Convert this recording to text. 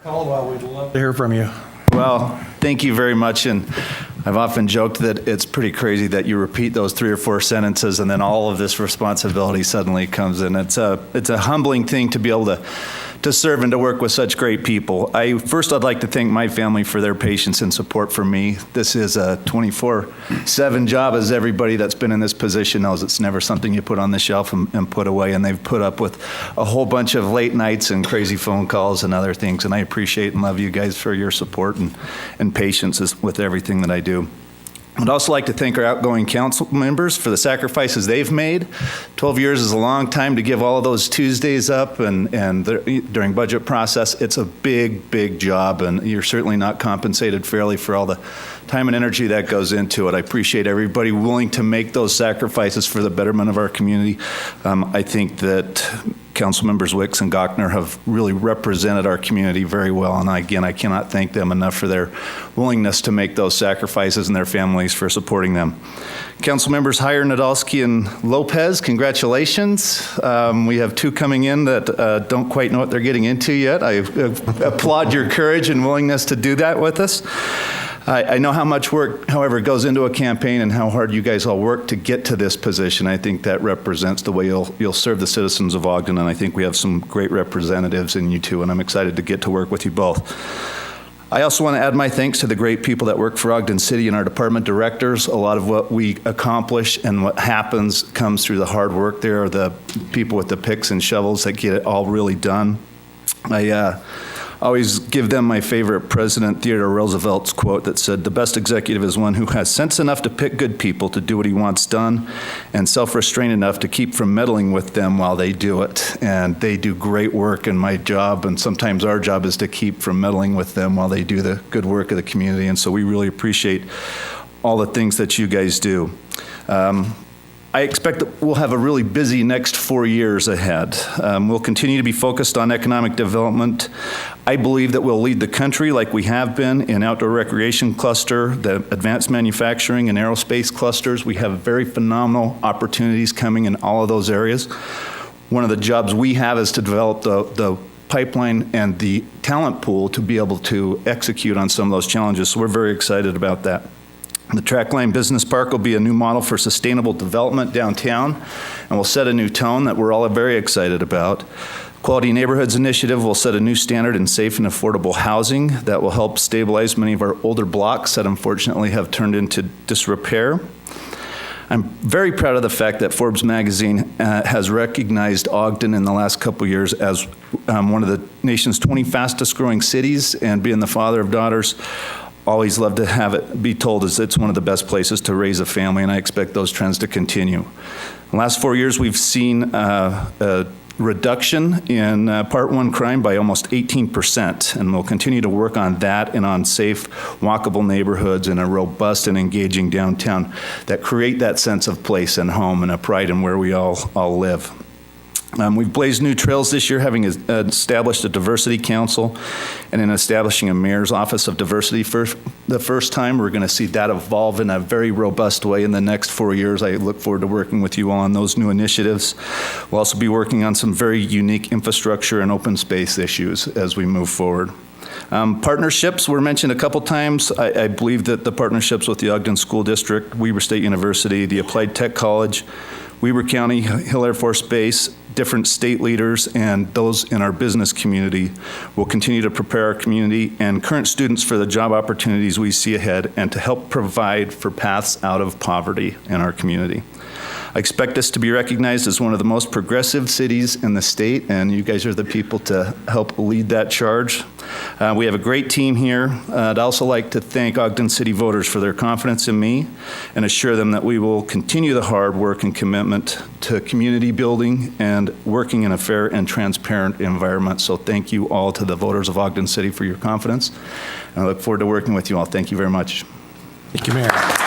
Caldwell, we'd love to hear from you. Well, thank you very much, and I've often joked that it's pretty crazy that you repeat those 3 or 4 sentences and then all of this responsibility suddenly comes in. It's a humbling thing to be able to serve and to work with such great people. I'd like to thank my family for their patience and support for me. This is a 24/7 job, as everybody that's been in this position knows. It's never something you put on the shelf and put away, and they've put up with a whole bunch of late nights and crazy phone calls and other things, and I appreciate and love you guys for your support and patience with everything that I do. I'd also like to thank our outgoing council members for the sacrifices they've made. 12 years is a long time to give all of those Tuesdays up, and during budget process, it's a big, big job, and you're certainly not compensated fairly for all the time and energy that goes into it. I appreciate everybody willing to make those sacrifices for the betterment of our community. I think that Council Members Wicks and Gochner have really represented our community very well, and again, I cannot thank them enough for their willingness to make those sacrifices and their families for supporting them. Council Members Heyer, Nadolski, and Lopez, congratulations. We have 2 coming in that don't quite know what they're getting into yet. I applaud your courage and willingness to do that with us. I know how much work, however, goes into a campaign and how hard you guys all work to get to this position. I think that represents the way you'll serve the citizens of Ogden, and I think we have some great representatives in you too, and I'm excited to get to work with you both. I also want to add my thanks to the great people that work for Ogden City and our department directors. A lot of what we accomplish and what happens comes through the hard work there, the people with the picks and shovels that get it all really done. I always give them my favorite President Theodore Roosevelt's quote that said, "The best executive is one who has sense enough to pick good people to do what he wants done and self-restraint enough to keep from meddling with them while they do it." And they do great work in my job, and sometimes our job is to keep from meddling with them while they do the good work of the community. And so we really appreciate all the things that you guys do. I expect that we'll have a really busy next 4 years ahead. We'll continue to be focused on economic development. I believe that we'll lead the country like we have been in outdoor recreation cluster, the advanced manufacturing and aerospace clusters. We have very phenomenal opportunities coming in all of those areas. One of the jobs we have is to develop the pipeline and the talent pool to be able to execute on some of those challenges. So we're very excited about that. The Trackline Business Park will be a new model for sustainable development downtown and will set a new tone that we're all very excited about. Quality Neighborhoods Initiative will set a new standard in safe and affordable housing that will help stabilize many of our older blocks that unfortunately have turned into disrepair. I'm very proud of the fact that Forbes magazine has recognized Ogden in the last couple years as one of the nation's 20 fastest growing cities, and being the father of daughters, always love to have it be told as it's one of the best places to raise a family, and I expect those trends to continue. In the last 4 years, we've seen a reduction in Part 1 crime by almost 18%, and we'll continue to work on that and on safe, walkable neighborhoods and a robust and engaging downtown that create that sense of place and home and a pride in where we all live. We've blazed new trails this year, having established a diversity council, and in establishing a mayor's office of diversity for the first time. We're going to see that evolve in a very robust way in the next 4 years. I look forward to working with you all on those new initiatives. We'll also be working on some very unique infrastructure and open space issues as we move forward. Partnerships were mentioned a couple times. I believe that the partnerships with the Ogden School District, Weber State University, the Applied Tech College, Weber County, Hill Air Force Base, different state leaders, and those in our business community will continue to prepare our community and current students for the job opportunities we see ahead and to help provide for paths out of poverty in our community. I expect us to be recognized as one of the most progressive cities in the state, and you guys are the people to help lead that charge. We have a great team here. I'd also like to thank Ogden City voters for their confidence in me and assure them that we will continue the hard work and commitment to community building and working in a fair and transparent environment. So thank you all to the voters of Ogden City for your confidence. And I look forward to working with you all. Thank you very much. Thank you, Mayor.